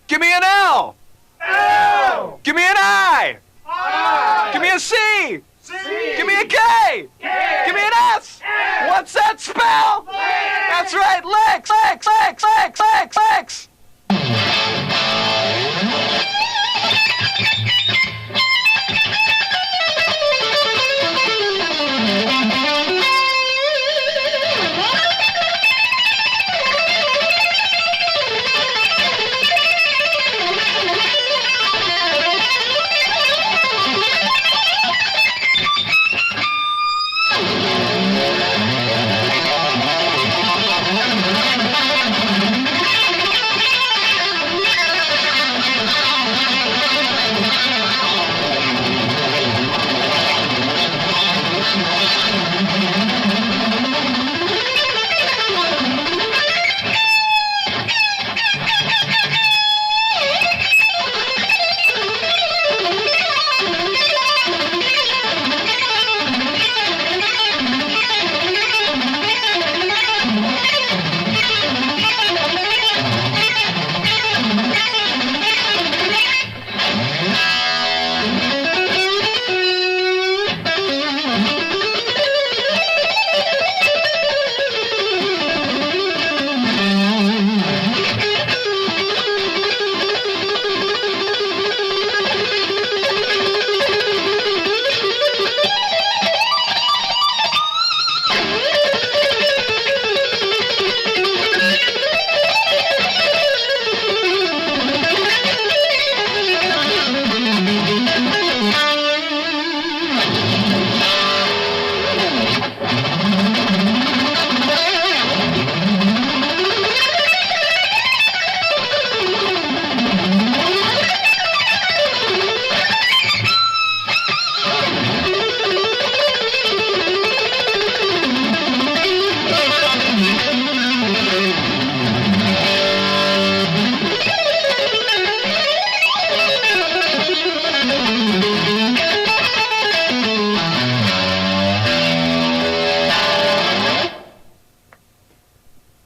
Give me an L. L. Give me an I. I. Give me a C. C. Give me a K. K. Give me an S. S. What's that spell? Licks. That's right, licks, licks, licks, licks, licks, licks.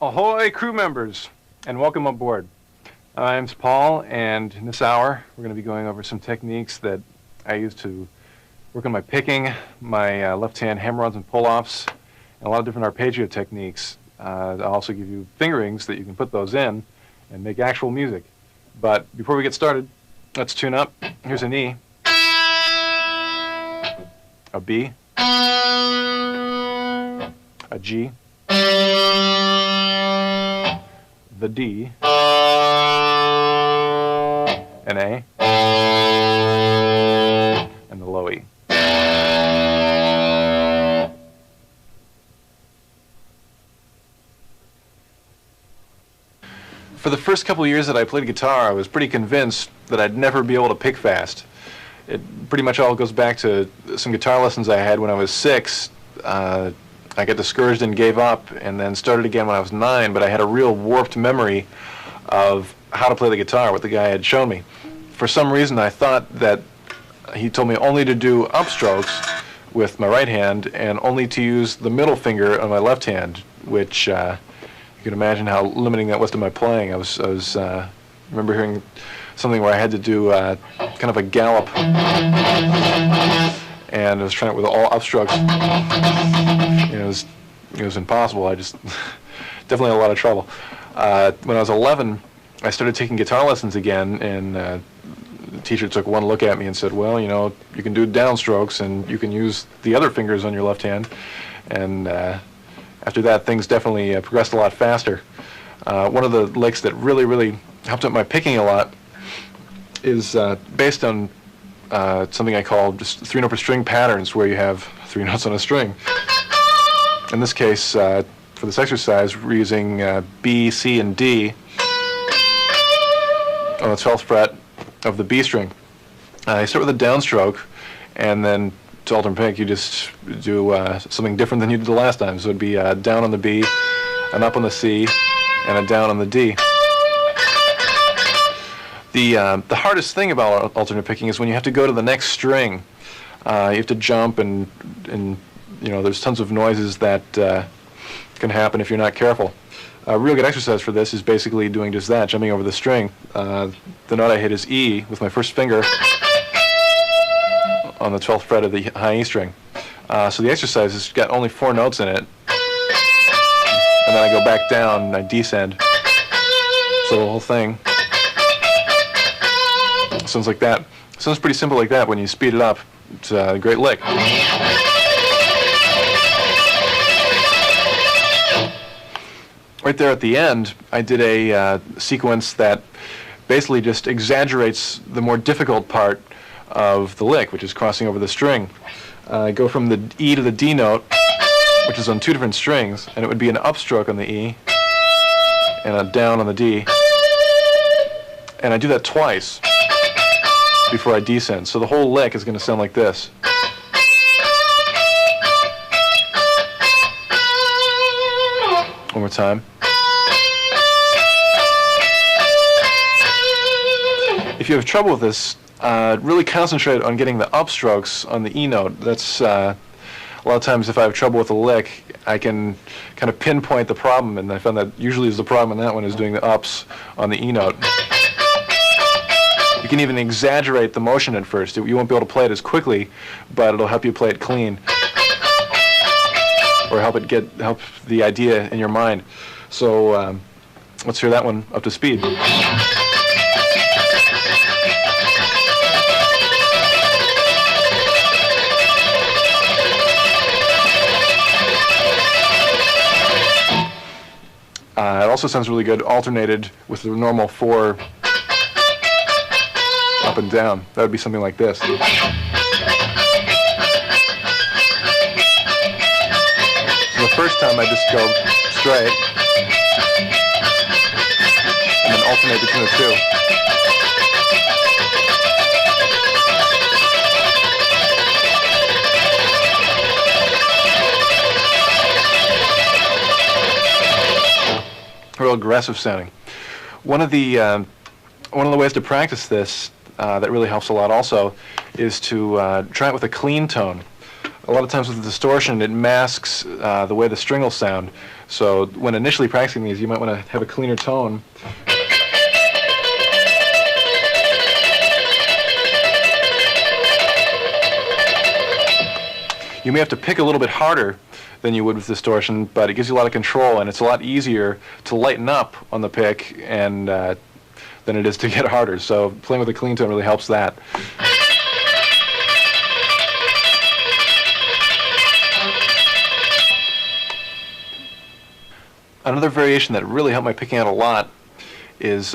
Ahoy, crew members, and welcome aboard. I'm Paul, and in this hour, we're going to be going over some techniques that I use to work on my picking, my left-hand hammer-ons and pull-offs, and a lot of different arpeggio techniques. I'll also give you fingerings that you can put those in and make actual music. But before we get started, let's tune up. Here's an E, a B, a G, the D, an A, and the low E. For the first couple of years that I played guitar, I was pretty convinced that I'd never be able to pick fast. It pretty much all goes back to some guitar lessons I had when I was 6. I got discouraged and gave up, and then started again when I was 9, but I had a real warped memory of how to play the guitar, what the guy had shown me. For some reason, I thought that he told me only to do upstrokes with my right hand and only to use the middle finger on my left hand, which you can imagine how limiting that was to my playing. I remember hearing something where I had to do kind of a gallop, and I was trying it with all upstrokes. It was impossible. I just definitely had a lot of trouble. When I was 11, I started taking guitar lessons again, and the teacher took one look at me and said, well, you can do downstrokes and you can use the other fingers on your left hand. And after that, things definitely progressed a lot faster. One of the licks that really, really helped out my picking a lot is based on something I call just 3-note per string patterns, where you have 3 notes on a string. In this case, for this exercise, we're using B, C, and D on the 12th fret of the B string. You start with a downstroke, and then to alter and pick, you just do something different than you did the last time. So it'd be down on the B, an up on the C, and a down on the D. The hardest thing about alternate picking is when you have to go to the next string. You have to jump, and there's tons of noises that can happen if you're not careful. A real good exercise for this is basically doing just that, jumping over the string. The note I hit is E with my first finger on the 12th fret of the high E string. So the exercise has got only 4 notes in it, and then I go back down and I descend. So the whole thing sounds like that. Sounds pretty simple like that when you speed it up. It's a great lick. Right there at the end, I did a sequence that basically just exaggerates the more difficult part of the lick, which is crossing over the string. I go from the E to the D note, which is on 2 different strings, and it would be an upstroke on the E and a down on the D. And I do that twice before I descend. So the whole lick is going to sound like this. One more time. If you have trouble with this, really concentrate on getting the upstrokes on the E note. That's a lot of times if I have trouble with a lick, I can kind of pinpoint the problem, and I found that usually is the problem in that one is doing the ups on the E note. You can even exaggerate the motion at first. You won't be able to play it as quickly, but it'll help you play it clean, or help the idea in your mind. So let's hear that one up to speed. It also sounds really good alternated with the normal 4 up and down. That would be something like this. So the first time I just go straight and then alternate between the 2. Real aggressive sounding. One of the ways to practice this that really helps a lot also is to try it with a clean tone. A lot of times with the distortion, it masks the way the string will sound. So when initially practicing these, you might want to have a cleaner tone. You may have to pick a little bit harder than you would with distortion, but it gives you a lot of control, and it's a lot easier to lighten up on the pick and than it is to get harder. So playing with a clean tone really helps that. Another variation that really helped my picking out a lot is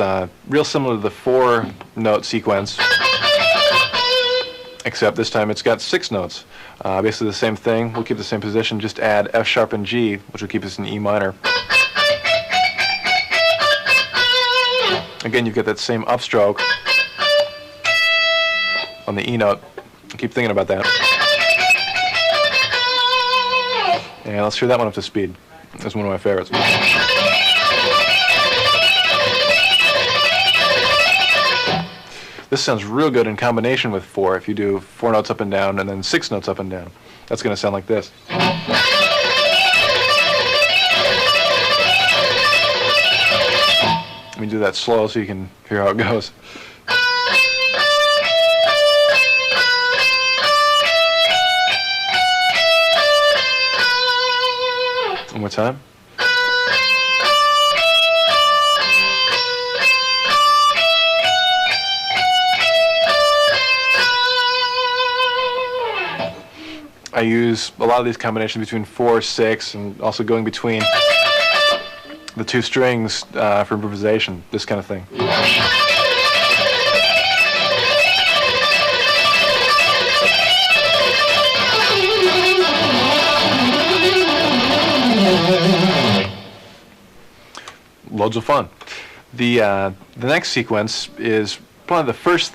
real similar to the 4-note sequence, except this time it's got 6 notes. Basically the same thing. We'll keep the same position, just add F sharp and G, which will keep us in E minor. Again, you've got that same upstroke on the E note. Keep thinking about that. And let's hear that one up to speed. That's one of my favorites. This sounds real good in combination with 4. If you do 4 notes up and down and then 6 notes up and down, that's going to sound like this. Let me do that slow so you can hear how it goes. One more time. I use a lot of these combinations between 4, 6, and also going between the 2 strings for improvisation, this kind of thing. Loads of fun. The next sequence is probably the first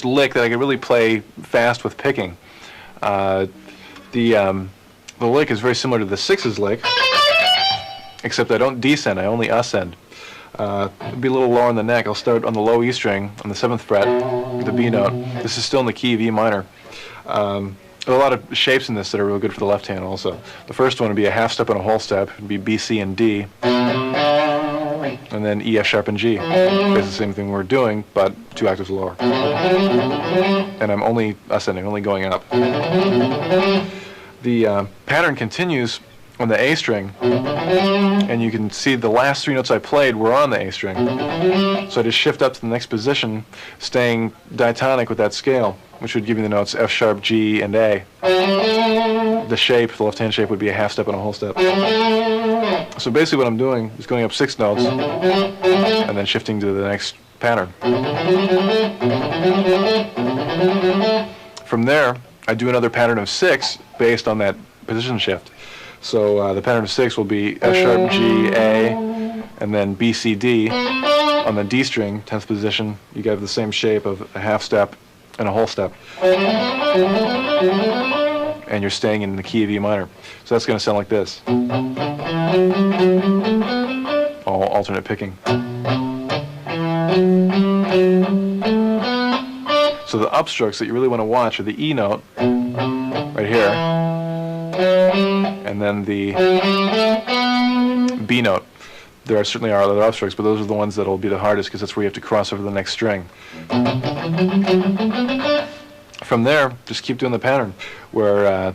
lick that I could really play fast with picking. The lick is very similar to the 6's lick, except I don't descend, I only ascend. It'll be a little lower on the neck. I'll start on the low E string on the 7th fret, the B note. This is still in the key of E minor. There are a lot of shapes in this that are really good for the left hand also. The first one would be a half step and a whole step. It would be B, C, and D. and then E, F sharp, and G. It's the same thing we're doing, but 2 octaves lower. And I'm only ascending, only going up. The pattern continues on the A string, and you can see the last 3 notes I played were on the A string. So I just shift up to the next position, staying diatonic with that scale, which would give me the notes F sharp, G, and A. The shape, the left-hand shape, would be a half step and a whole step. So basically what I'm doing is going up 6 notes, and then shifting to the next pattern. From there, I do another pattern of 6 based on that position shift. So the pattern of 6 will be F sharp, G, A, and then B, C, D. On the D string, 10th position, you get the same shape of a half step and a whole step. And you're staying in the key of E minor. So that's going to sound like this. All alternate picking. So the upstrokes that you really want to watch are the E note, right here, and then the B note. There certainly are other upstrokes, but those are the ones that will be the hardest because that's where you have to cross over the next string. From there, just keep doing the pattern where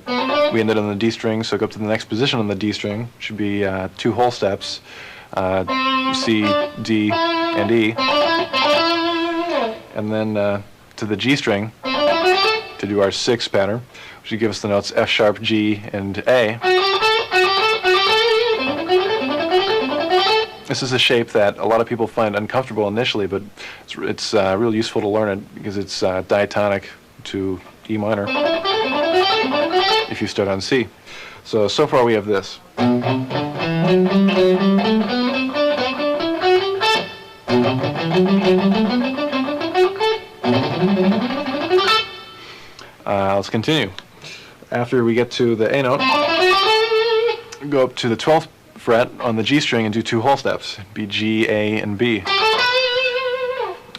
we ended on the D string, so go up to the next position on the D string. Should be 2 whole steps, C, D, and E. And then to the G string to do our 6th pattern, which would give us the notes F sharp, G, and A. This is a shape that a lot of people find uncomfortable initially, but it's real useful to learn it because it's diatonic to E minor if you start on C. So far we have this. Let's continue. After we get to the A note, go up to the 12th fret on the G string and do 2 whole steps, be G, A, and B.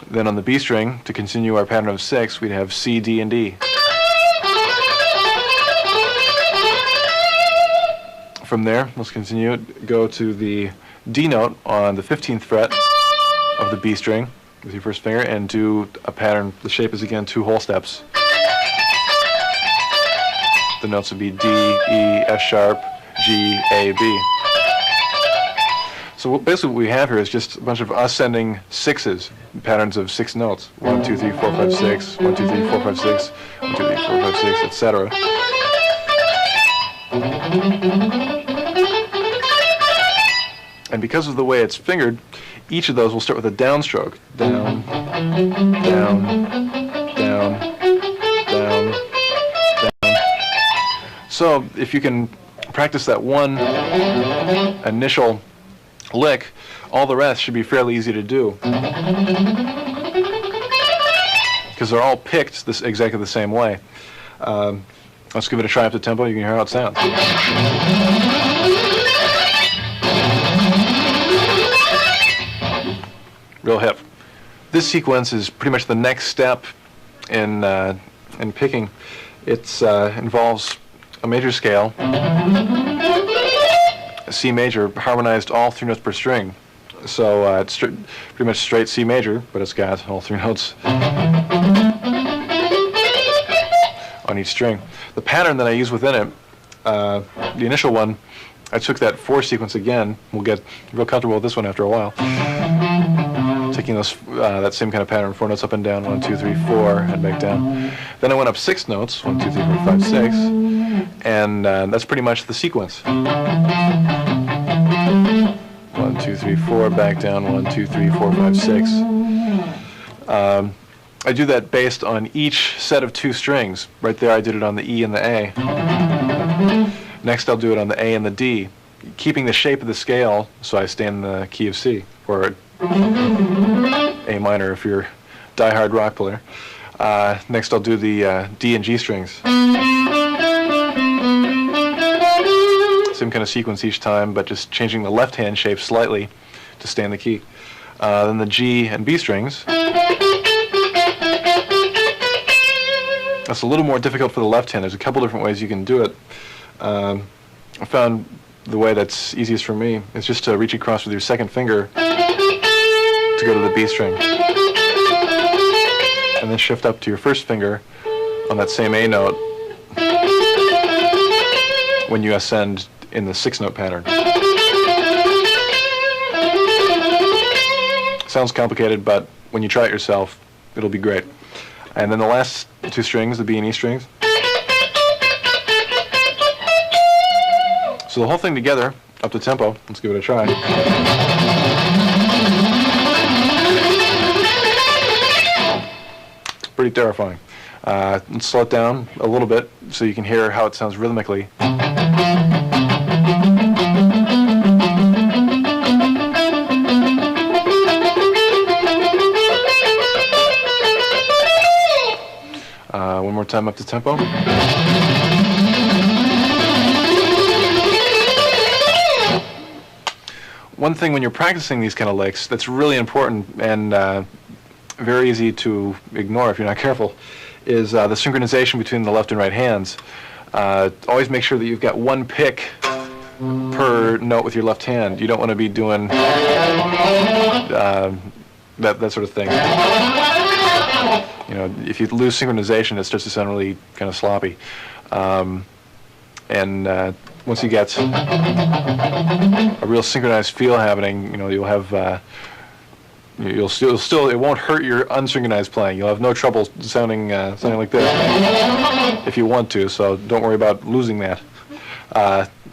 Then on the B string, to continue our pattern of 6, we'd have C, D, and E. From there, let's continue, go to the D note on the 15th fret of the B string with your first finger and do a pattern. The shape is again 2 whole steps. The notes would be D, E, F sharp, G, A, B. So basically what we have here is just a bunch of ascending 6s, patterns of 6 notes. 1, 2, 3, 4, 5, 6, 1, 2, 3, 4, 5, 6, 1, 2, 3, 4, 5, 6, etc. And because of the way it's fingered, each of those will start with a downstroke. Down, down, down, down, down. So if you can practice that one initial lick, all the rest should be fairly easy to do. Because they're all picked exactly the same way. Let's give it a try up to tempo. You can hear how it sounds. Real hip. This sequence is pretty much the next step in picking. It involves a major scale, a C major, harmonized all 3 notes per string. So it's pretty much straight C major, but it's got all 3 notes on each string. The pattern that I use within it, the initial one, I took that 4 sequence again. We'll get real comfortable with this one after a while. Taking those that same kind of pattern, 4 notes up and down, 1, 2, 3, 4, and back down. Then I went up 6 notes, 1, 2, 3, 4, 5, 6, and that's pretty much the sequence. 1, 2, 3, 4, back down, 1, 2, 3, 4, 5, 6. I do that based on each set of 2 strings. Right there I did it on the E and the A. Next I'll do it on the A and the D, keeping the shape of the scale so I stay in the key of C, or A minor if you're a die-hard rock player. Next I'll do the D and G strings. Same kind of sequence each time, but just changing the left-hand shape slightly to stay in the key. Then the G and B strings. That's a little more difficult for the left hand. There's a couple different ways you can do it. I found the way that's easiest for me is just to reach across with your second finger to go to the B string. And then shift up to your first finger on that same A note when you ascend in the 6-note pattern. Sounds complicated, but when you try it yourself, it'll be great. And then the last 2 strings, the B and E strings. So the whole thing together, up to tempo. Let's give it a try. Pretty terrifying. Let's slow it down a little bit so you can hear how it sounds rhythmically. One more time up to tempo. One thing when you're practicing these kind of licks that's really important and very easy to ignore if you're not careful is the synchronization between the left and right hands. Always make sure that you've got 1 pick per note with your left hand. You don't want to be doing that sort of thing. You know, if you lose synchronization, it starts to sound really kind of sloppy. Once you get a real synchronized feel happening, you know, you'll have you'll still it won't hurt your unsynchronized playing. You'll have no trouble sounding like this if you want to. So don't worry about losing that,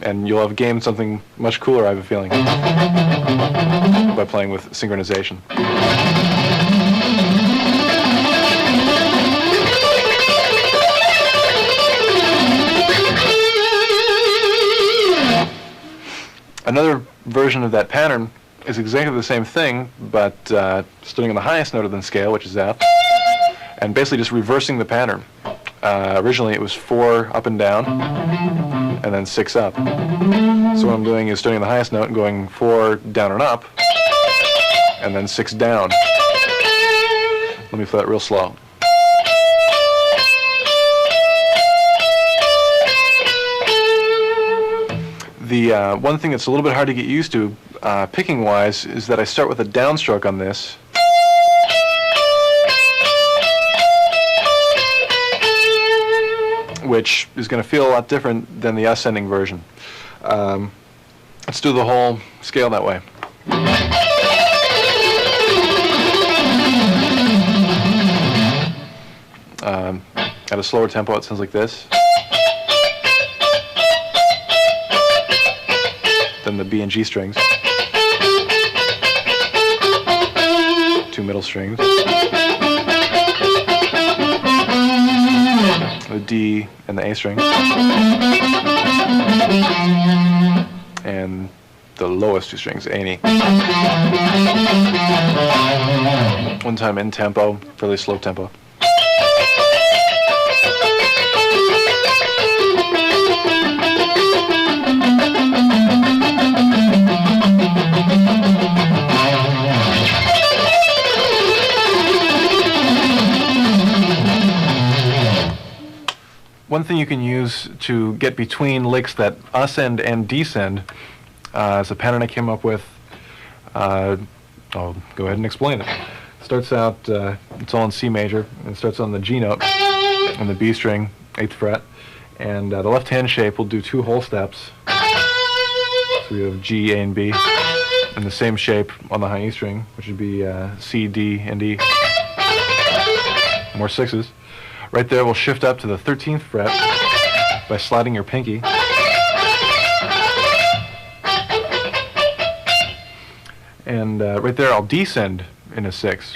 and you'll have gained something much cooler, I have a feeling, by playing with synchronization. Another version of that pattern is exactly the same thing, but starting on the highest note of the scale, which is F, and basically just reversing the pattern. Originally it was 4 up and down, and then 6 up. So what I'm doing is starting on the highest note and going 4 down and up, and then 6 down. Let me play that real slow. The one thing that's a little bit hard to get used to, picking-wise, is that I start with a downstroke on this. Which is going to feel a lot different than the ascending version. Let's do the whole scale that way. At a slower tempo, it sounds like this. Then the B and G strings, 2 middle strings, the D and the A string, and the lowest 2 strings, A and E. One time in tempo, fairly slow tempo. One thing you can use to get between licks that ascend and descend is a pattern I came up with. I'll go ahead and explain it. Starts out, it's all in C major, and it starts on the G note on the B string, 8th fret, and the left hand shape will do 2 whole steps. So we have G, A, and B, and the same shape on the high E string, which would be C, D, and E. More 6s. Right there, we'll shift up to the 13th fret by sliding your pinky. And right there, I'll descend in a 6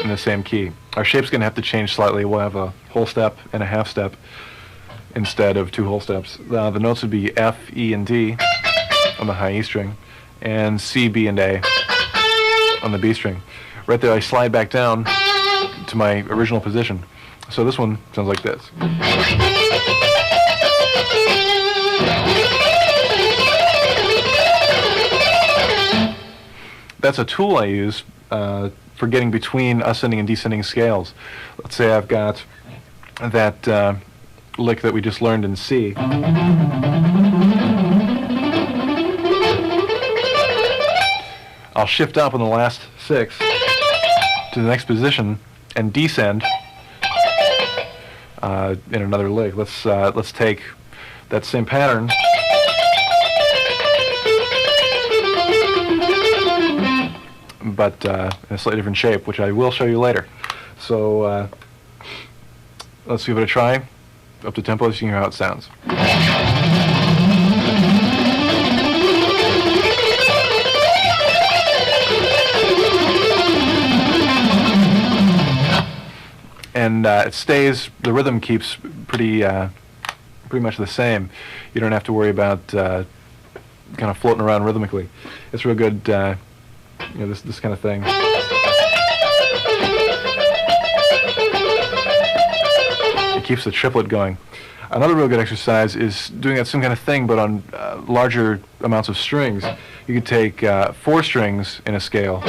in the same key. Our shape's going to have to change slightly. We'll have a whole step and a half step instead of 2 whole steps. The notes would be F, E, and D on the high E string, and C, B, and A on the B string. Right there, I slide back down to my original position. So this one sounds like this. That's a tool I use for getting between ascending and descending scales. Let's say I've got that lick that we just learned in C. I'll shift up on the last 6 to the next position and descend in another lick. Let's take that same pattern but in a slightly different shape, which I will show you later. So let's give it a try. Up to tempo so you can hear how it sounds. And it stays, the rhythm keeps pretty much the same. You don't have to worry about kind of floating around rhythmically. It's real good, this kind of thing. It keeps the triplet going. Another real good exercise is doing that same kind of thing, but on larger amounts of strings. You could take 4 strings in a scale.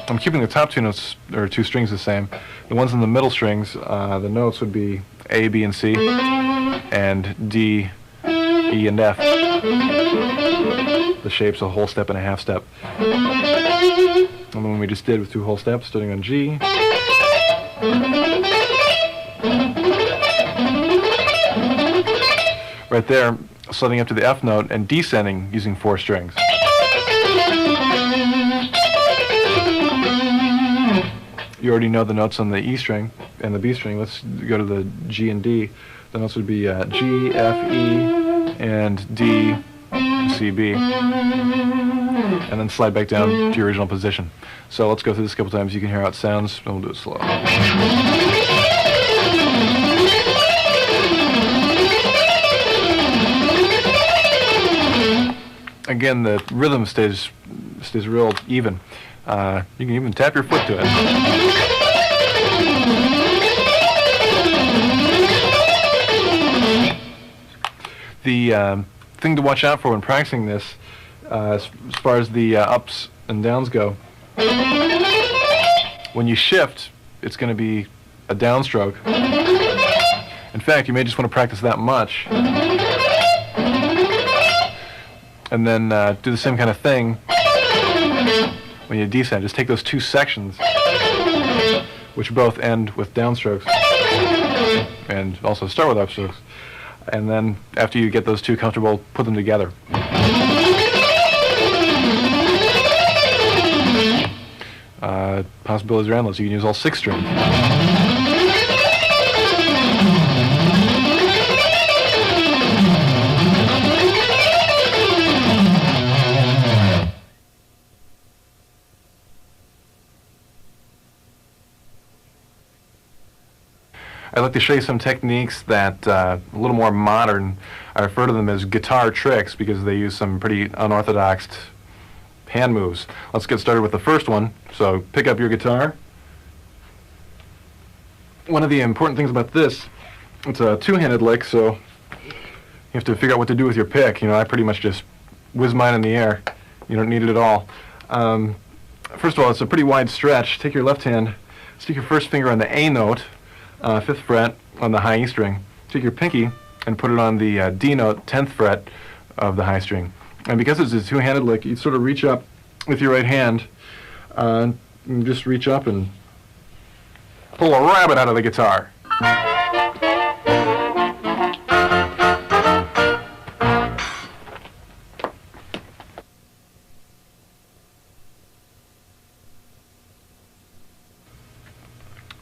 I'm keeping the top 2 notes, or 2 strings the same. The ones in the middle strings, the notes would be A, B, and C, and D, E, and F. The shape's a whole step and a half step. And the one we just did with 2 whole steps, starting on G. Right there, sliding up to the F note and descending using 4 strings. You already know the notes on the E string and the B string. Let's go to the G and D. The notes would be G, F, E, and D, C, B. And then slide back down to your original position. So let's go through this a couple times. You can hear how it sounds, and we'll do it slow. Again, the rhythm stays real even. You can even tap your foot to it. The thing to watch out for when practicing this, as far as the ups and downs go, when you shift, it's going to be a downstroke. In fact, you may just want to practice that much. And then do the same kind of thing when you descend. Just take those 2 sections, which both end with downstrokes, and also start with upstrokes. And then after you get those 2 comfortable, put them together. Possibilities are endless. You can use all 6 strings. I'd like to show you some techniques that a little more modern. I refer to them as guitar tricks because they use some pretty unorthodox hand moves. Let's get started with the first one. So pick up your guitar. One of the important things about this, it's a 2-handed lick, so you have to figure out what to do with your pick. I pretty much just whiz mine in the air. You don't need it at all. First of all, it's a pretty wide stretch. Take your left hand, stick your first finger on the A note, 5th fret on the high E string. Take your pinky and put it on the D note, 10th fret of the high string. And because it's a 2-handed lick, you sort of reach up with your right hand, and just reach up and pull a rabbit out of the guitar.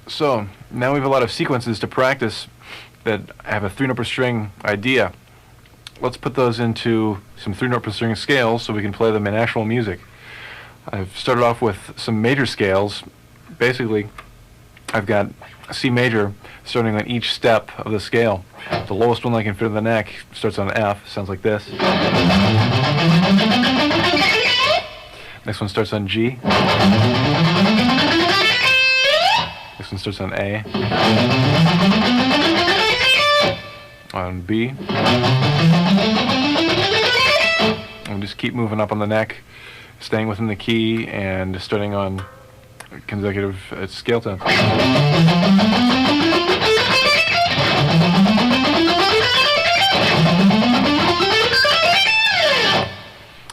So now we have a lot of sequences to practice that have a 3-note per string idea. Let's put those into some 3-note per string scales so we can play them in actual music. I've started off with some major scales. Basically, I've got C major starting on each step of the scale. The lowest one I can fit in the neck starts on F, sounds like this. Next one starts on G. Next one starts on A. On B. And just keep moving up on the neck, staying within the key and starting on consecutive scale tones.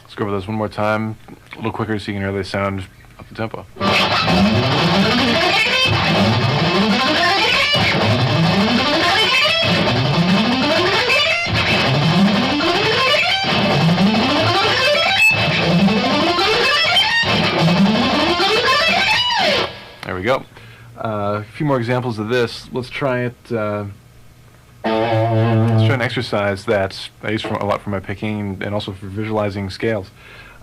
Let's go over those one more time, a little quicker so you can hear they sound up the tempo. There we go. A few more examples of this. Let's try it. Let's try an exercise that I use a lot for my picking and also for visualizing scales.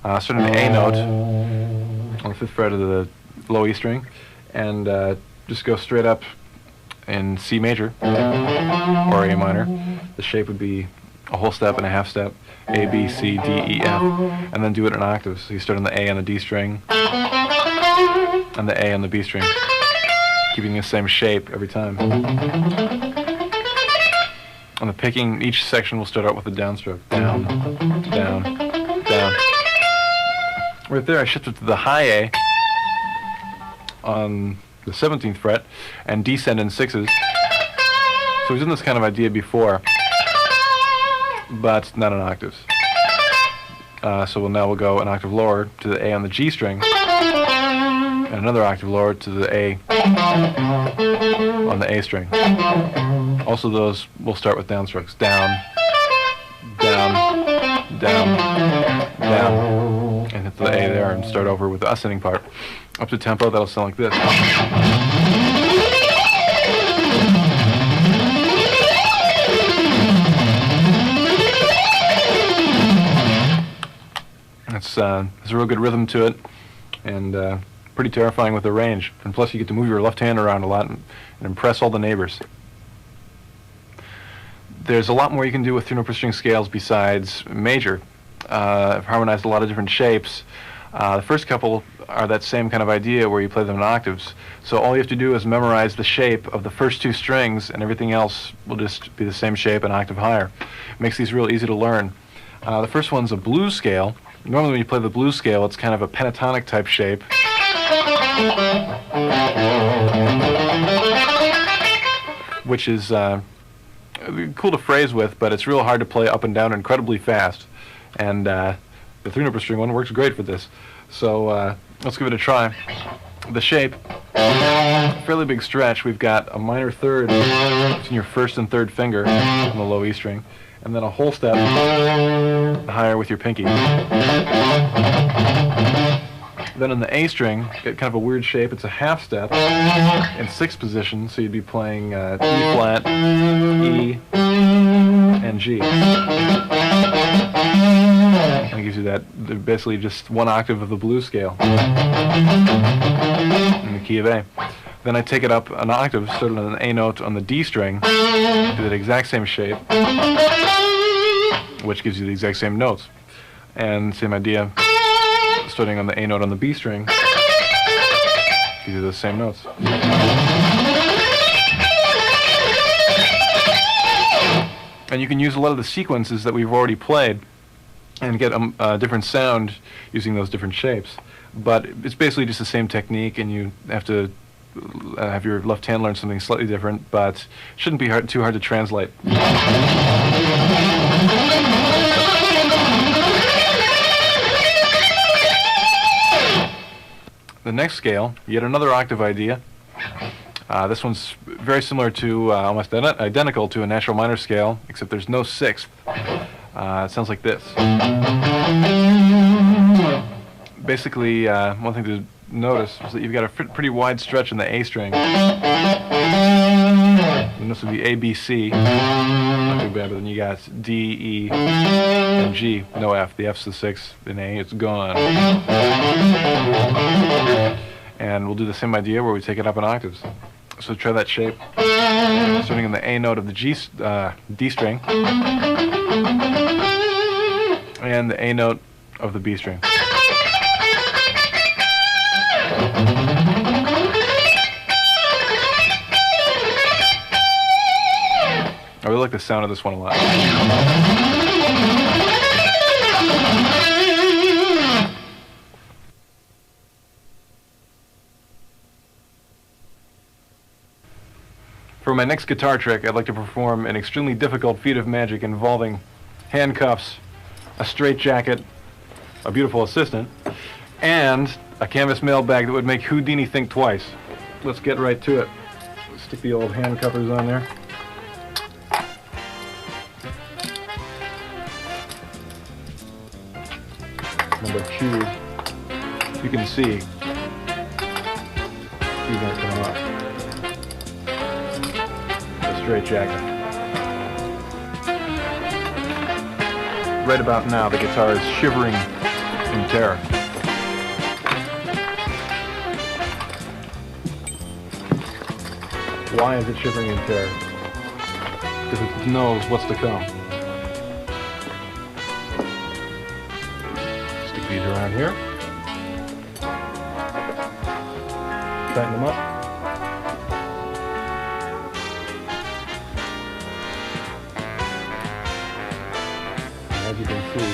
Starting the A note on the 5th fret of the low E string, and just go straight up in C major or A minor. The shape would be a whole step and a half step, A, B, C, D, E, F, and then do it in octaves. So you start on the A on the D string, and the A on the B string, keeping the same shape every time. On the picking, each section will start out with a downstroke. Down, down, down. Right there, I shifted to the high A on the 17th fret and descend in 6s. So we've done this kind of idea before, but not in octaves. So we'll go an octave lower to the A on the G string, and another octave lower to the A on the A string. Also those will start with downstrokes. Down, down, down, down, and hit the A there and start over with the ascending part. Up to tempo, that'll sound like this. There's a real good rhythm to it, and pretty terrifying with the range. And plus you get to move your left hand around a lot and impress all the neighbors. There's a lot more you can do with 3-note string scales besides major. I've harmonized a lot of different shapes. The first couple are that same kind of idea where you play them in octaves. So all you have to do is memorize the shape of the first 2 strings, and everything else will just be the same shape an octave higher. It makes these real easy to learn. The first one's a blues scale. Normally when you play the blues scale, it's kind of a pentatonic type shape. Which is cool to phrase with, but it's real hard to play up and down incredibly fast. And the 3-note string one works great for this. So let's give it a try. The shape, fairly big stretch. We've got a minor third between your 1st and 3rd finger on the low E string, and then a whole step higher with your pinky. Then in the A string, get kind of a weird shape. It's a half step in 6th position, so you'd be playing E flat, E, and G. And it gives you that, basically just 1 octave of the blues scale in the key of A. Then I take it up an octave, starting on an A note on the D string, do that exact same shape, which gives you the exact same notes. And same idea, starting on the A note on the B string, gives you those same notes. And you can use a lot of the sequences that we've already played and get a different sound using those different shapes. But it's basically just the same technique, and you have to have your left hand learn something slightly different, but it shouldn't be too hard to translate. The next scale, yet another octave idea. This one's very similar to, almost identical to a natural minor scale, except there's no 6th. It sounds like this. Basically, one thing to notice is that you've got a pretty wide stretch in the A string. And this would be A, B, C. Not too bad, but then you got D, E, and G. No F. The F's the 6th. In A, it's gone. And we'll do the same idea where we take it up in octaves. So try that shape. Starting on the A note of the D string. And the A note of the B string. I really like the sound of this one a lot. For my next guitar trick, I'd like to perform an extremely difficult feat of magic involving handcuffs, a straitjacket, a beautiful assistant, and a canvas mailbag that would make Houdini think twice. Let's get right to it. Stick the old hand covers on there. Number 2, you can see these aren't coming off. A straight jacket. Right about now, the guitar is shivering in terror. Why is it shivering in terror? Because it knows what's to come. Stick these around here. Tighten them up. And as you can see,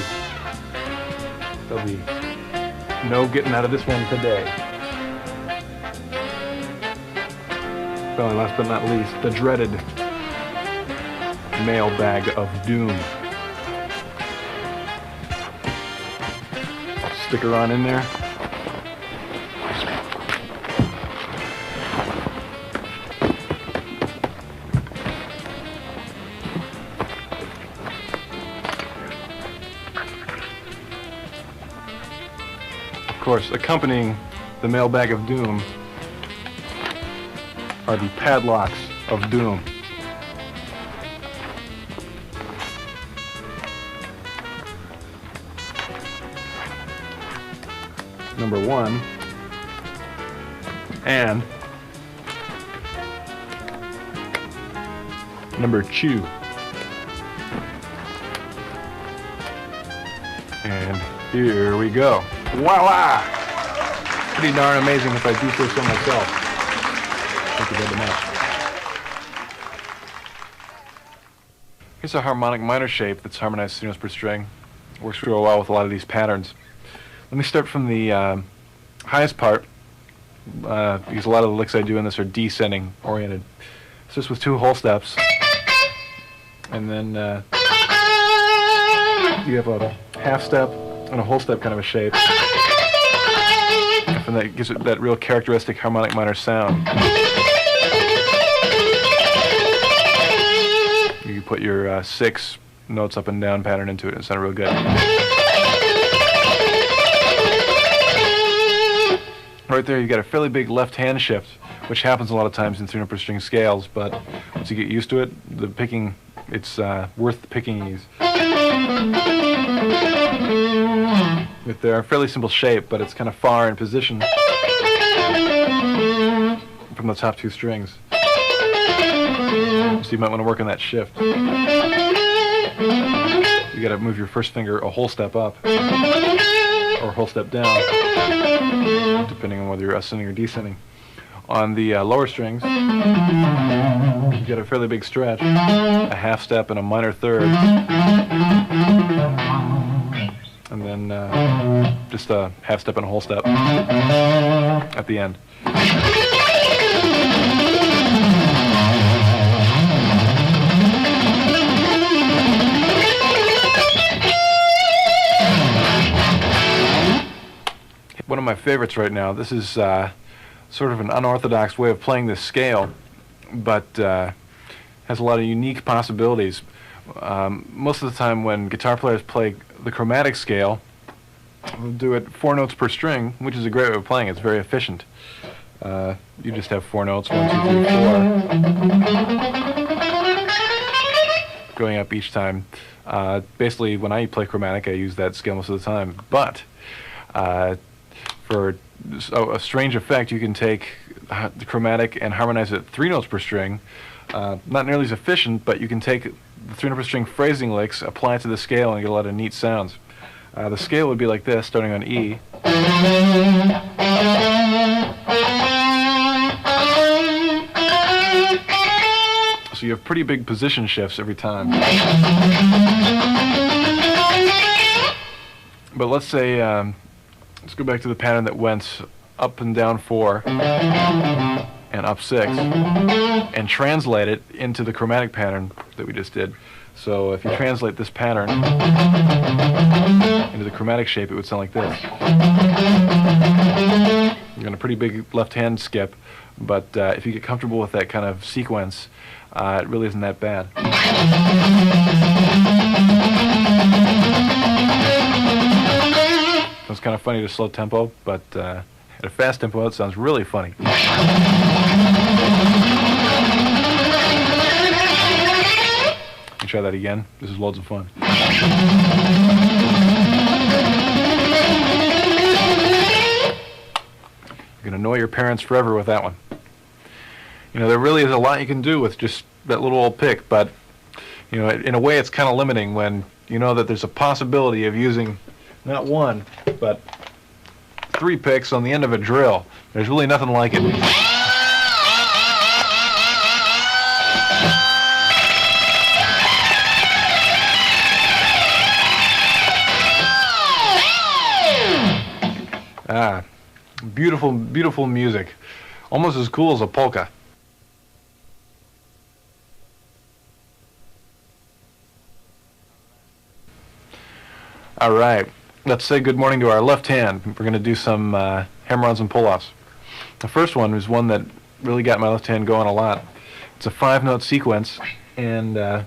there'll be no getting out of this one today. Finally, last but not least, the dreaded mailbag of doom. Stick her on in there. Of course, accompanying the mailbag of doom are the padlocks of doom. Number 1 and number 2. And here we go. Voila! Pretty darn amazing if I do say so myself. Thank you very much. Here's a harmonic minor shape that's harmonized 3 notes per string. Works real well with a lot of these patterns. Let me start from the highest part, because a lot of the licks I do in this are descending oriented. So just with 2 whole steps, and then you have a half step and a whole step kind of a shape, and that gives it that real characteristic harmonic minor sound. You can put your 6 notes up and down pattern into it and it sounds real good. Right there, you've got a fairly big left hand shift, which happens a lot of times in 3 note per string scales, but once you get used to it, the picking, it's worth the picking ease. Right there, a fairly simple shape, but it's kind of far in position from the top 2 strings. So you might want to work on that shift. You got to move your first finger a whole step up or a whole step down, depending on whether you're ascending or descending. On the lower strings, you get a fairly big stretch, a half step and a minor third, and then just a half step and a whole step at the end. One of my favorites right now. This is sort of an unorthodox way of playing this scale, but has a lot of unique possibilities. Most of the time when guitar players play the chromatic scale, they'll do it 4 notes per string, which is a great way of playing. It's very efficient. You just have 4 notes, 1, 2, 3, 4, going up each time. Basically, when I play chromatic, I use that scale most of the time. But for a strange effect, you can take the chromatic and harmonize it 3 notes per string. Not nearly as efficient, but you can take the 3 note per string phrasing licks, apply it to the scale, and get a lot of neat sounds. The scale would be like this, starting on E. So you have pretty big position shifts every time. But let's say, let's go back to the pattern that went up and down 4 and up 6 and translate it into the chromatic pattern that we just did. So if you translate this pattern into the chromatic shape, it would sound like this. You're going a pretty big left hand skip, but if you get comfortable with that kind of sequence, it really isn't that bad. So it's kind of funny to slow tempo, but at a fast tempo it sounds really funny. Try that again. This is loads of fun. You're going to annoy your parents forever with that one. You know, there really is a lot you can do with just that little old pick, but, you know, in a way it's kind of limiting when you know that there's a possibility of using not one, but 3 picks on the end of a drill. There's really nothing like it. Ah, beautiful, beautiful music. Almost as cool as a polka. All right, let's say good morning to our left hand. We're going to do some hammer-ons and pull-offs. The first one is one that really got my left hand going a lot. It's a 5-note sequence, and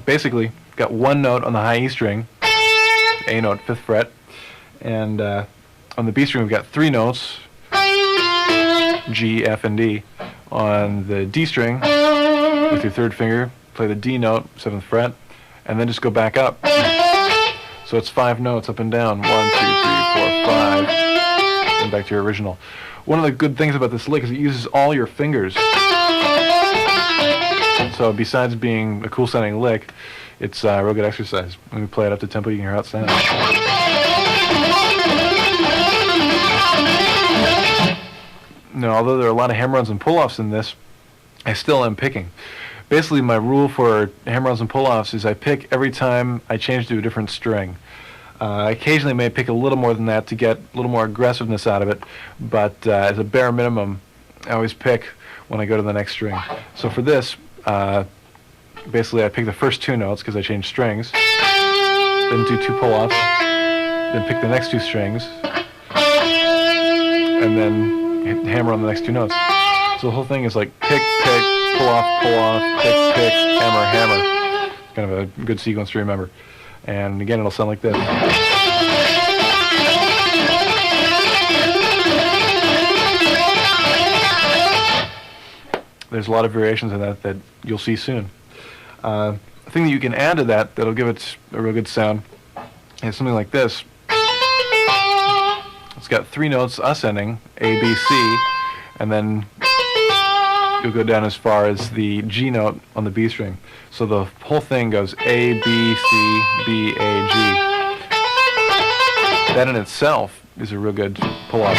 basically got 1 note on the high E string, A note, 5th fret, and on the B string we've got 3 notes, G, F, and D. On the D string, with your 3rd finger, play the D note, 7th fret, and then just go back up. So it's 5 notes up and down, 1, 2, 3, 4, 5, and back to your original. One of the good things about this lick is it uses all your fingers. So besides being a cool sounding lick, it's a real good exercise. When we play it up to tempo, you can hear how it sounds. Now, although there are a lot of hammer-ons and pull-offs in this, I still am picking. Basically, my rule for hammer-ons and pull-offs is I pick every time I change to a different string. I occasionally may pick a little more than that to get a little more aggressiveness out of it, but as a bare minimum, I always pick when I go to the next string. So for this, basically I pick the first 2 notes because I change strings, then do 2 pull-offs, then pick the next 2 strings, and then hammer on the next 2 notes. So the whole thing is like pick, pick, pull off, pick, pick, hammer, hammer. It's kind of a good sequence to remember. And again, it'll sound like this. There's a lot of variations of that you'll see soon. The thing that you can add to that that'll give it a real good sound is something like this. It's got 3 notes ascending, A, B, C, and then you'll go down as far as the G note on the B string. So the whole thing goes A, B, C, B, A, G. That in itself is a real good pull-off.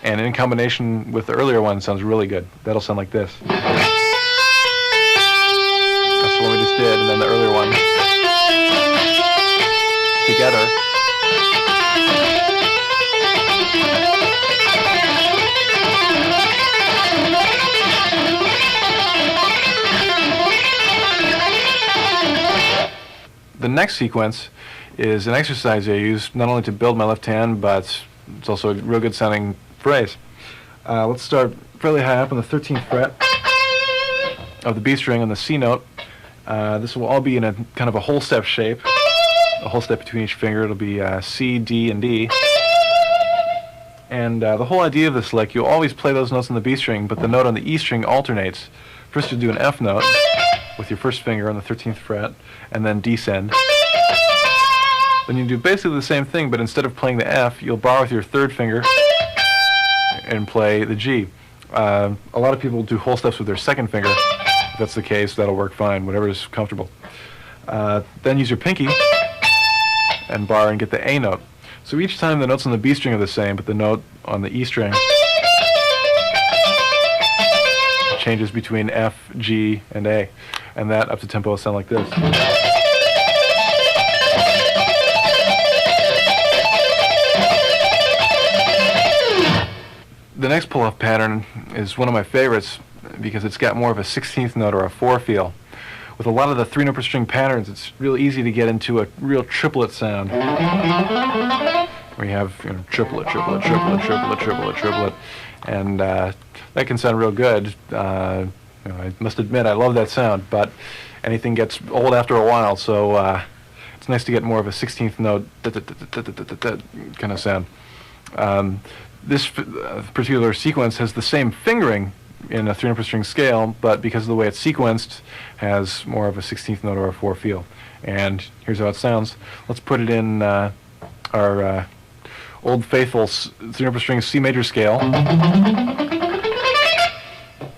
And in combination with the earlier one, sounds really good. That'll sound like this. That's the one we just did, and then the earlier one. Together. The next sequence is an exercise I use not only to build my left hand, but it's also a real good sounding phrase. Let's start fairly high up on the 13th fret of the B string on the C note. This will all be in a kind of a whole step shape. A whole step between each finger. It'll be C, D, and D. And the whole idea of this lick, you'll always play those notes on the B string, but the note on the E string alternates. First you'll do an F note with your first finger on the 13th fret, and then descend. Then you do basically the same thing, but instead of playing the F, you'll bar with your 3rd finger and play the G. A lot of people do whole steps with their 2nd finger. If that's the case, that'll work fine, whatever is comfortable. Then use your pinky and bar and get the A note. So each time the notes on the B string are the same, but the note on the E string changes between F, G, and A. And that up to tempo will sound like this. The next pull-off pattern is one of my favorites. because it's got more of a 16th note or a 4 feel. With a lot of the 3-note per string patterns, it's real easy to get into a real triplet sound, where you have triplet, triplet, triplet, triplet, triplet, triplet, and that can sound real good. I must admit I love that sound, but anything gets old after a while, so it's nice to get more of a 16th note kind of sound. This particular sequence has the same fingering in a 3-note per string scale, but because of the way it's sequenced, has more of a 16th note or a 4 feel. And here's how it sounds. Let's put it in our old faithful 3-note per string C major scale.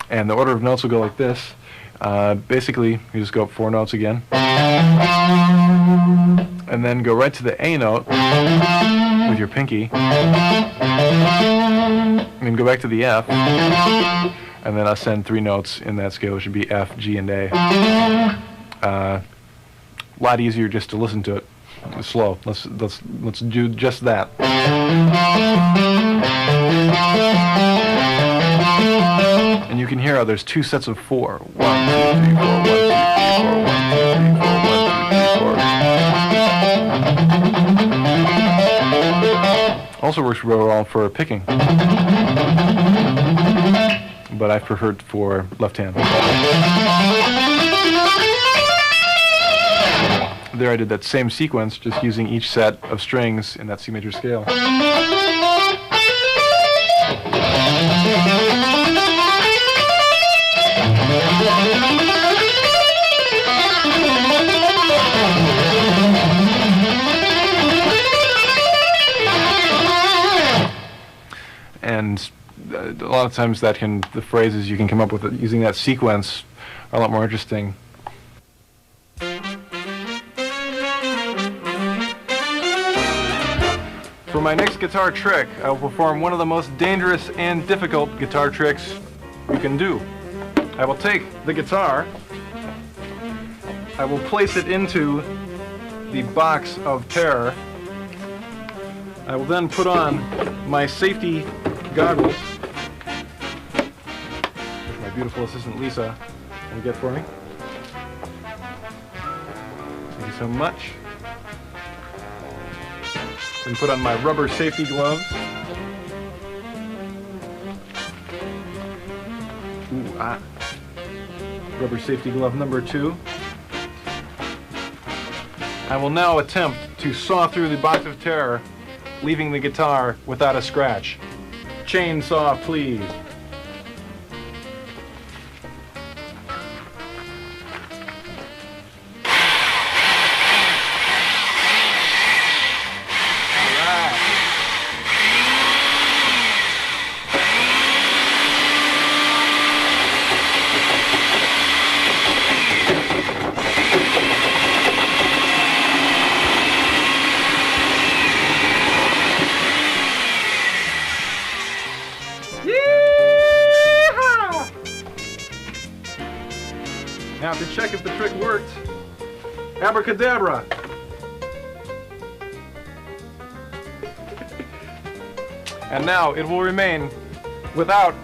And the order of notes will go like this. Basically, you just go up 4 notes again. And then go right to the A note with your pinky. And then go back to the F. And then ascend 3 notes in that scale, which would be F, G, and A. A lot easier just to listen to it. It's slow. Let's do just that. And you can hear how there's 2 sets of 4. 1, 2, 3, 4, 1, 2, 3, 4, 1, 2, 3, 4, 1, 2, 3, 4. Also works real well for picking, but I prefer it for left hand. There I did that same sequence, just using each set of strings in that C major scale. And a lot of times the phrases you can come up with using that sequence are a lot more interesting. For my next guitar trick, I will perform one of the most dangerous and difficult guitar tricks you can do. I will take the guitar, I will place it into the box of terror. I will then put on my safety goggles, which my beautiful assistant Lisa will get for me. Thank you so much. Then put on my rubber safety gloves. Rubber safety glove number 2. I will now attempt to saw through the box of terror, leaving the guitar without a scratch. Chainsaw, please. Now to check if the trick worked, abracadabra. And now it will remain without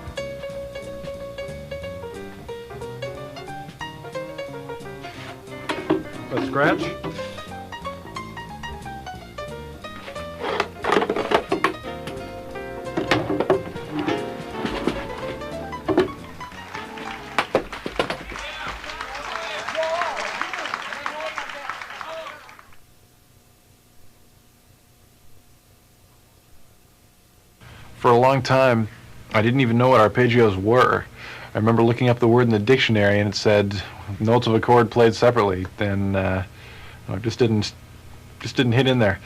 a scratch. For a long time, I didn't even know what arpeggios were. I remember looking up the word in the dictionary and it said notes of a chord played separately, and it just didn't hit in there.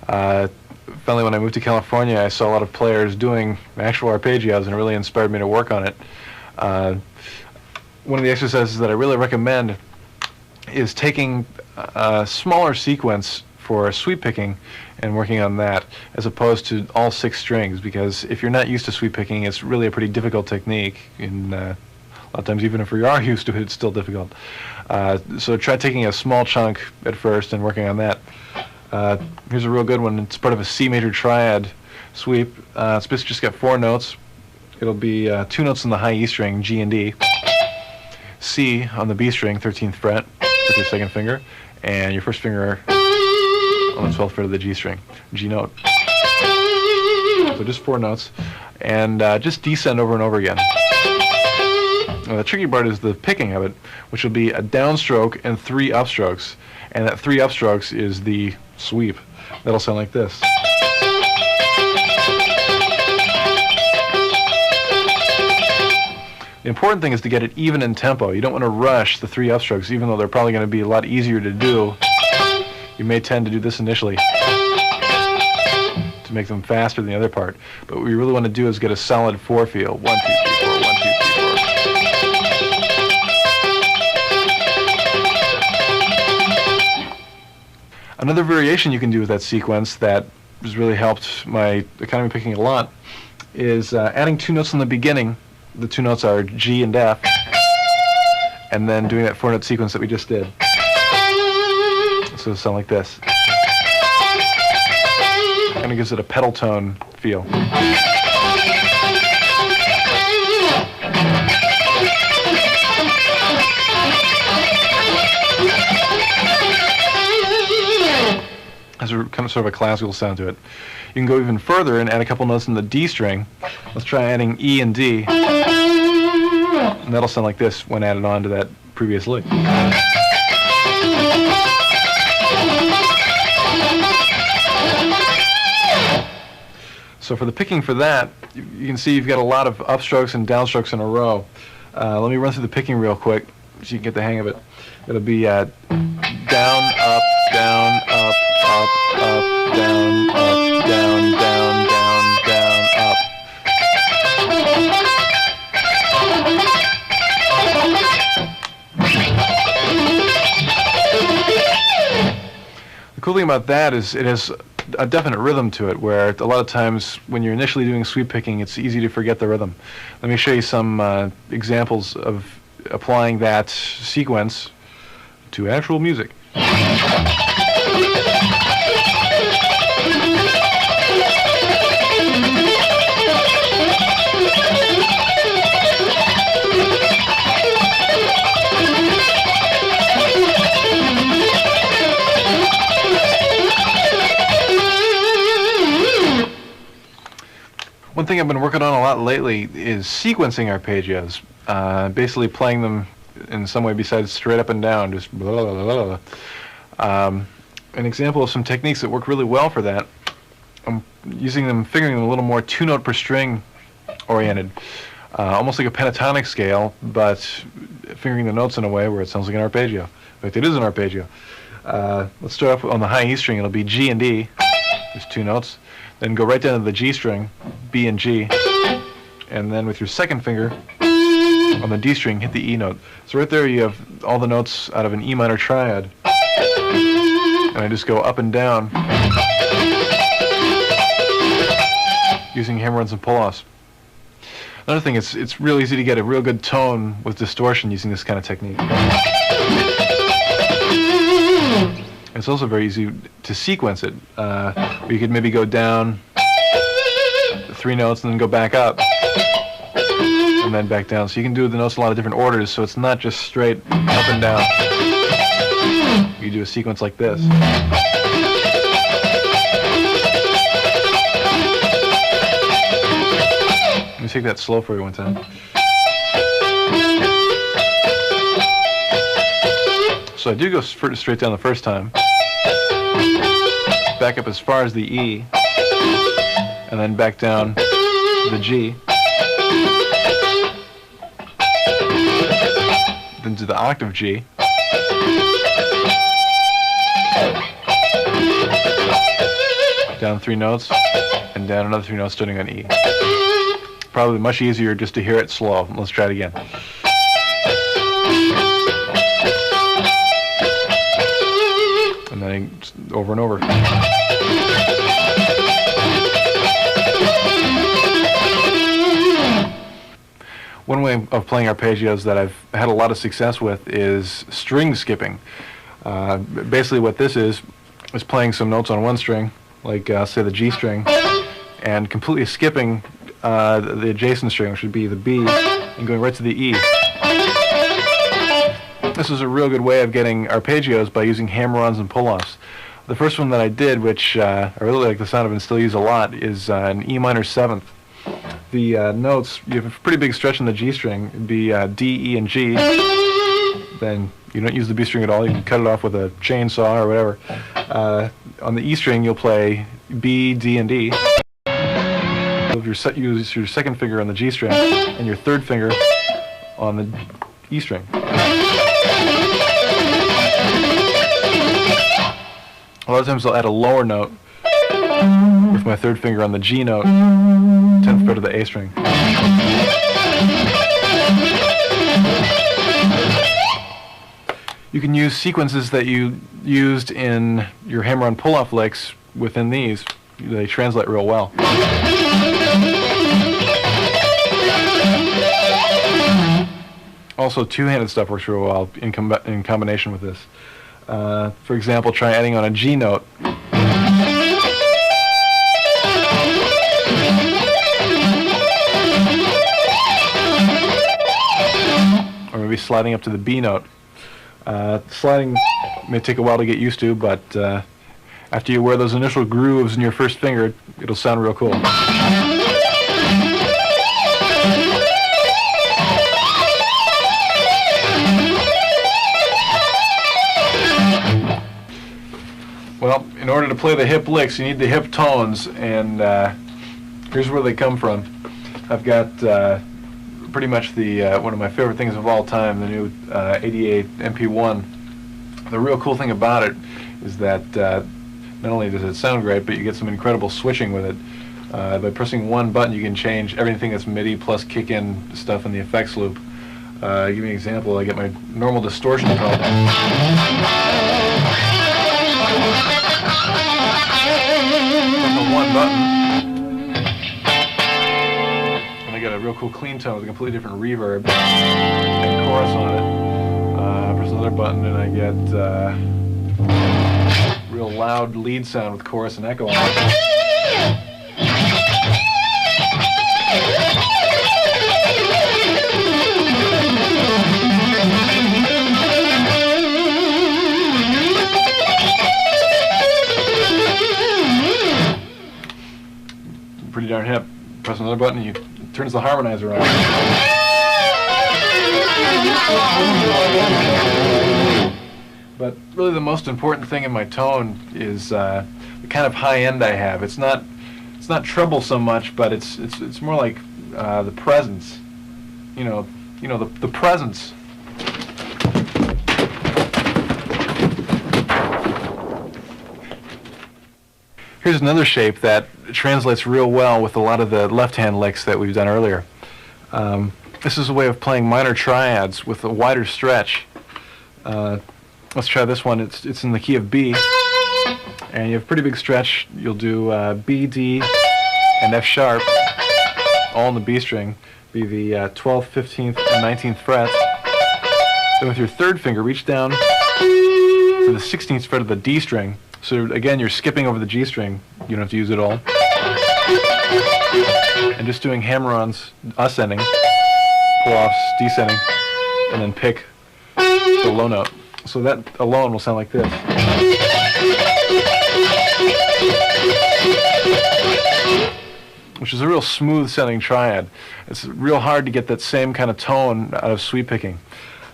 Finally, when I moved to California, I saw a lot of players doing actual arpeggios, and it really inspired me to work on it. One of the exercises that I really recommend is taking a smaller sequence for sweep picking and working on that, as opposed to all 6 strings, because if you're not used to sweep picking, it's really a pretty difficult technique, and a lot of times even if you are used to it, it's still difficult. So try taking a small chunk at first and working on that. Here's a real good one. It's part of a C major triad sweep. It's just got 4 notes. it'll be 2 notes on the high E string, G and D, C on the B string, 13th fret, with your second finger, and your first finger on the 12th fret of the G string, G note. So just 4 notes, and just descend over and over again. Now the tricky part is the picking of it, which will be a downstroke and 3 upstrokes, and that 3 upstrokes is the sweep. That'll sound like this. The important thing is to get it even in tempo. You don't want to rush the 3 upstrokes, even though they're probably going to be a lot easier to do. You may tend to do this initially to make them faster than the other part. But what we really want to do is get a solid 4 feel. 1, 2, 3, 4, 1, 2, 3, 4. Another variation you can do with that sequence that has really helped my economy picking a lot is adding 2 notes in the beginning. The 2 notes are G and F, and then doing that 4-note sequence that we just did. So it'll sound like this. Kind of gives it a pedal tone feel. Has a kind of sort of a classical sound to it. You can go even further and add a couple notes in the D string. Let's try adding E and D. And that'll sound like this when added on to that previous lick. So for the picking for that, you can see you've got a lot of upstrokes and downstrokes in a row. Let me run through the picking real quick so you can get the hang of it. It'll be down, up, down, up, up, up, down, up, down, down, down, down, up. The cool thing about that is it has a definite rhythm to it, where a lot of times when you're initially doing sweep picking, it's easy to forget the rhythm. Let me show you some examples of applying that sequence to actual music. One thing I've been working on a lot lately is sequencing arpeggios, basically playing them in some way besides straight up and down, just blah, blah, blah, blah. An example of some techniques that work really well for that, I'm using them, figuring them a little more 2-note per string oriented, almost like a pentatonic scale, but fingering the notes in a way where it sounds like an arpeggio. In fact, it is an arpeggio. Let's start off on the high E string. It'll be G and D, just 2 notes. Then go right down to the G string, B and G, and then with your second finger on the D string, hit the E note. So right there you have all the notes out of an E minor triad. And I just go up and down using hammer-ons and pull-offs. Another thing, it's real easy to get a real good tone with distortion using this kind of technique. It's also very easy to sequence it. You could maybe go down 3 notes and then go back up and then back down. So you can do the notes in a lot of different orders, so it's not just straight up and down. You do a sequence like this. Let me take that slow for you one time. So I do go straight down the first time, back up as far as the E, and then back down to the G, then to the octave G, down 3 notes, and down another 3 notes starting on E. Probably much easier just to hear it slow. Let's try it again. And then over and over. One way of playing arpeggios that I've had a lot of success with is string skipping. Basically what this is playing some notes on one string, like say the G string, and completely skipping the adjacent string, which would be the B, and going right to the E. This is a real good way of getting arpeggios by using hammer-ons and pull-offs. The first one that I did, which I really like the sound of and still use a lot, is an E minor 7th. The notes, you have a pretty big stretch in the G string. It'd be D, E, and G. Then you don't use the B string at all. You can cut it off with a chainsaw or whatever. On the E string, you'll play B, D, and E. You'll use your second finger on the G string and your third finger on the E string. A lot of times I'll add a lower note with my third finger on the G note, 10th fret of the A string. You can use sequences that you used in your hammer-on pull-off licks within these. They translate real well. Also, two-handed stuff works real well in combination with this. For example, try adding on a G note. Or maybe sliding up to the B note. Sliding may take a while to get used to, but after you wear those initial grooves in your first finger, it'll sound real cool. Well, in order to play the hip licks, you need the hip tones, and here's where they come from. I've got pretty much the one of my favorite things of all time, the new 88 MP1. The real cool thing about it is that not only does it sound great, but you get some incredible switching with it. By pressing one button, you can change everything that's MIDI plus kick-in stuff in the effects loop. Give me an example. I get my normal distortion tone. One button, and I get a real cool clean tone with a completely different reverb and chorus on it. Press another button and I get real loud lead sound with chorus and echo on it. Pretty darn hip. Press another button, it turns the harmonizer on. But really the most important thing in my tone is the kind of high end I have. It's not treble so much, but it's more like the presence. The presence. Here's another shape that translates real well with a lot of the left-hand licks that we've done earlier. This is a way of playing minor triads with a wider stretch. Let's try this one. It's in the key of B, and you have a pretty big stretch. You'll do B, D, and F sharp, all in the B string. Be the 12th, 15th, and 19th frets. Then with your third finger, reach down to the 16th fret of the D string. So again, you're skipping over the G string. You don't have to use it all. And just doing hammer-ons, ascending, pull-offs, descending, and then pick the low note. So that alone will sound like this. Which is a real smooth-sounding triad. It's real hard to get that same kind of tone out of sweep picking.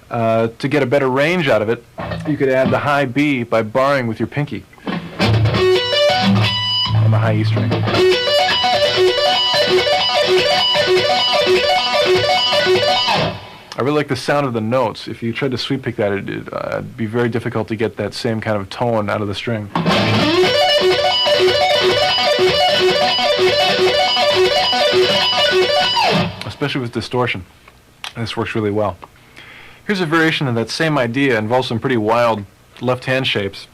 To get a better range out of it, you could add the high B by barring with your pinky on the high E string. I really like the sound of the notes. If you tried to sweep pick that, it'd be very difficult to get that same kind of tone out of the string. Especially with distortion. This works really well. Here's a variation of that same idea. It involves some pretty wild left-hand shapes.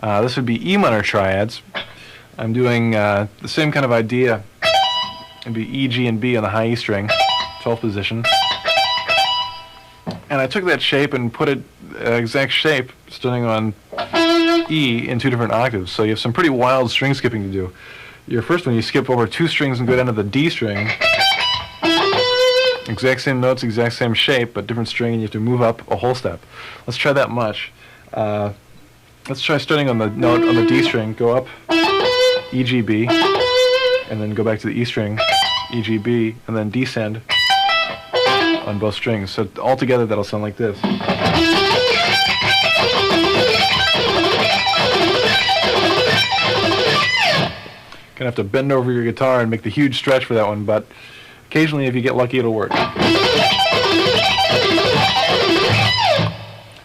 This would be E minor triads. I'm doing the same kind of idea. It'd be E, G, and B on the high E string, 12th position. And I took that shape and put it exact shape starting on E in two different octaves. So you have some pretty wild string skipping to do. Your first one, you skip over two strings and go down to the D string. Exact same notes, exact same shape, but different string, and you have to move up a whole step. Let's try that much. Let's try starting on the note on the D string, go up, E, G, B, and then go back to the E string, E, G, B, and then descend on both strings. So altogether that'll sound like this. Gonna have to bend over your guitar and make the huge stretch for that one, but occasionally if you get lucky it'll work.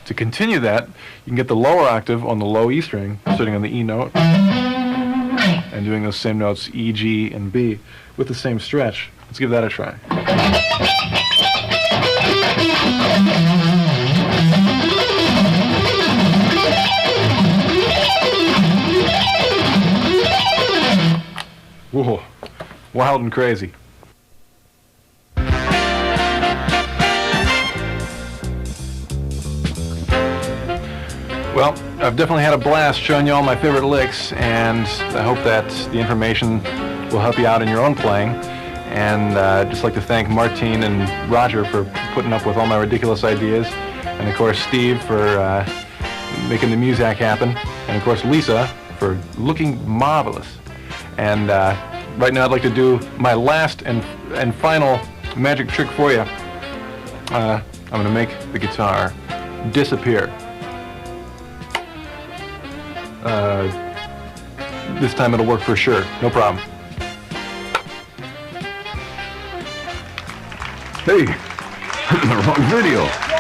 To continue that, you can get the lower octave on the low E string, sitting on the E note, and doing those same notes, E, G, and B, with the same stretch. Let's give that a try. Whoa, wild and crazy. Well, I've definitely had a blast showing you all my favorite licks, and I hope that the information will help you out in your own playing. And I'd just like to thank Martine and Roger for putting up with all my ridiculous ideas, and of course Steve for making the music happen, and of course Lisa for looking marvelous. And right now I'd like to do my last and final magic trick for you. I'm going to make the guitar disappear. This time it'll work for sure, no problem. Hey, wrong video.